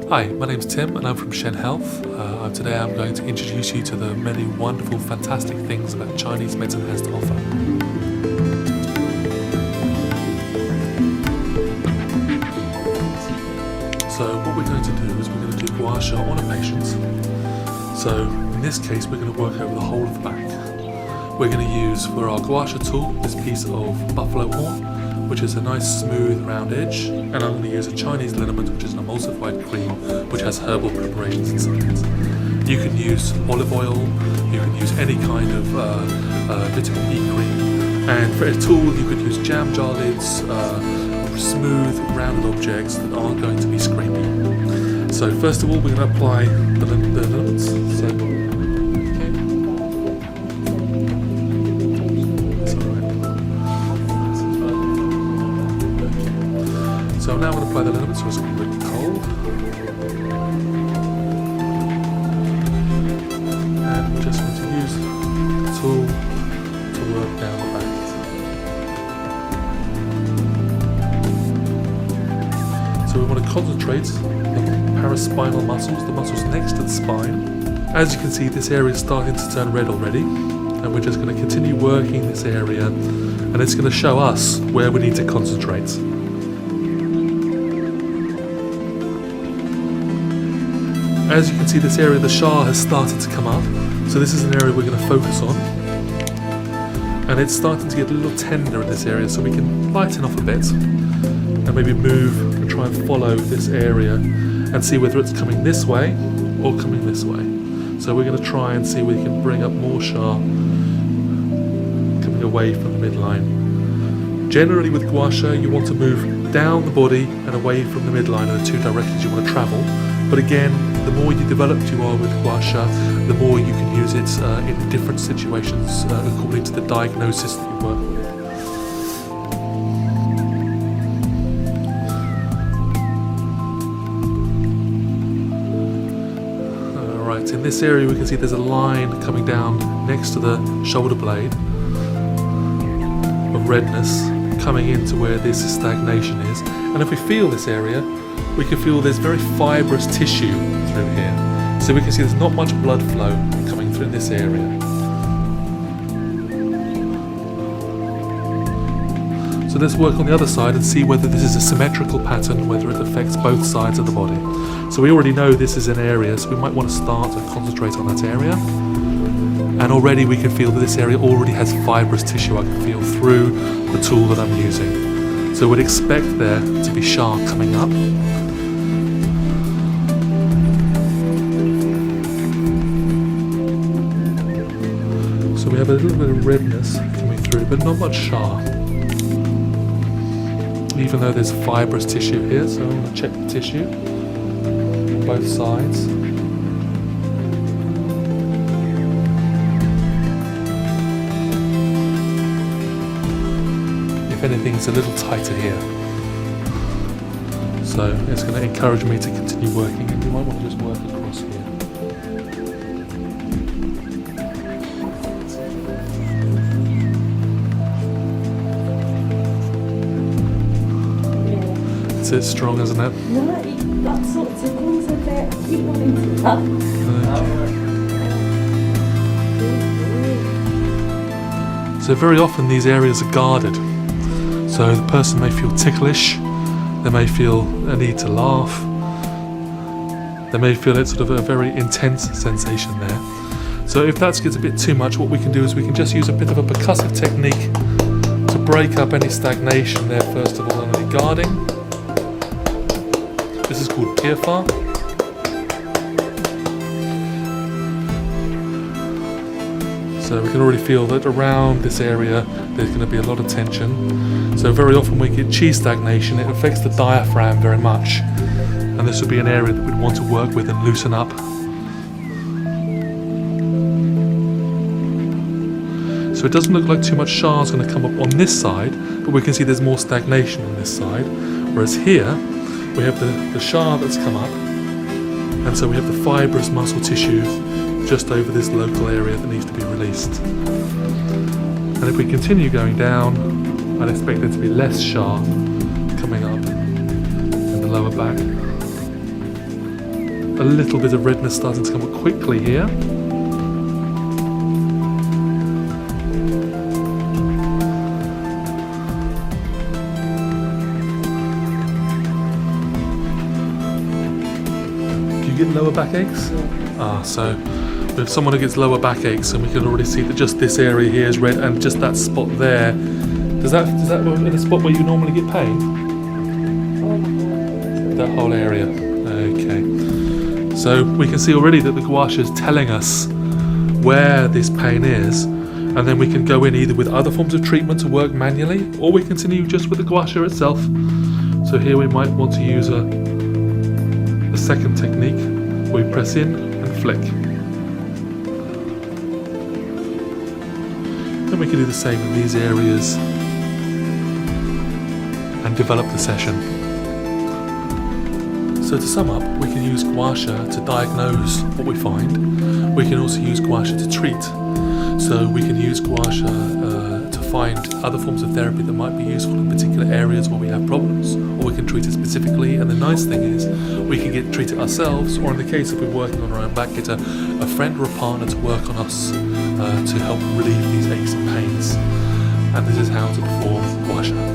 Hi, my name's Tim and I'm from Shen Health. Today I'm going to introduce you to the many wonderful, fantastic things that Chinese medicine has to offer. So what we're going to do is we're going to do gua sha on a patient. So in this case we're going to work over the whole of the back. We're going to use for our gua sha tool this piece of buffalo horn, which is a nice smooth round edge, and I'm going to use a Chinese liniment, which is an emulsified cream which has herbal preparations inside it. You can use olive oil, you can use any kind of vitamin E cream, and for a tool you could use jam jar lids, smooth rounded objects that aren't going to be scrapey. So first of all we're going to apply the ligaments. So now I'm going to apply the liniment so it's going to be really cold. And we just want to use the tool to work down the back. So we want to concentrate on the paraspinal muscles, the muscles next to the spine. As you can see, this area is starting to turn red already, and we're just going to continue working this area, and it's going to show us where we need to concentrate. As you can see, this area, the SHA has started to come up, so this is an area we're going to focus on. And it's starting to get a little tender in this area, so we can lighten off a bit and maybe move and try and follow this area and see whether it's coming this way or coming this way. So we're going to try and see whether we can bring up more SHA coming away from the midline. Generally with gua sha, you want to move down the body and away from the midline are the two directions you want to travel. But again, the more developed you are with gua sha, the more you can use it in different situations according to the diagnosis that you work with. Alright, in this area we can see there's a line coming down next to the shoulder blade of redness coming into where this stagnation is. And if we feel this area, we can feel there's very fibrous tissue through here. So we can see there's not much blood flow coming through this area. So let's work on the other side and see whether this is a symmetrical pattern, whether it affects both sides of the body. So we already know this is an area, so we might want to start and concentrate on that area. And already we can feel that this area already has fibrous tissue. I can feel through the tool that I'm using. So we'd expect there to be SHA coming up. So we have a little bit of redness coming through, but not much SHA. Even though there's fibrous tissue here, so I'm going to check the tissue on both sides. If anything, it's a little tighter here. So it's going to encourage me to continue working, and you might want to just work across here. It's strong, isn't it? No, that sort of tickles a bit. I keep wanting to tap. So very often these areas are guarded. So the person may feel ticklish, they may feel a need to laugh, they may feel it's sort of a very intense sensation there. So if that gets a bit too much, what we can do is we can just use a bit of a percussive technique to break up any stagnation there first of all, and any guarding. This is called Pirfa. So we can already feel that around this area there's going to be a lot of tension. So very often we get chi stagnation, it affects the diaphragm very much. And this would be an area that we'd want to work with and loosen up. So it doesn't look like too much SHA is going to come up on this side, but we can see there's more stagnation on this side. Whereas here, we have the SHA that's come up, and so we have the fibrous muscle tissue just over this local area that needs to be released. And if we continue going down, I'd expect there to be less SHA coming up in the lower back. a little bit of redness starting to come up quickly here. Do you get lower backaches? So with someone who gets lower backaches, and we can already see that just this area here is red, and just that spot there. Does that in a spot where you normally get pain? That whole area. Okay. So we can see already that the gua sha is telling us where this pain is, and then we can go in either with other forms of treatment to work manually, or we continue just with the gua sha itself. So here we might want to use a second technique where we press in and flick. Then we can do the same in these areas and develop the session. So to sum up, we can use gua sha to diagnose what we find. We can also use gua sha to treat. So we can use gua sha to find other forms of therapy that might be useful in particular areas where we have problems, or we can treat it specifically. And the nice thing is we can get treated ourselves, or in the case if we're working on our own back, get a friend or a partner to work on us to help relieve these aches and pains. And this is how to perform gua sha.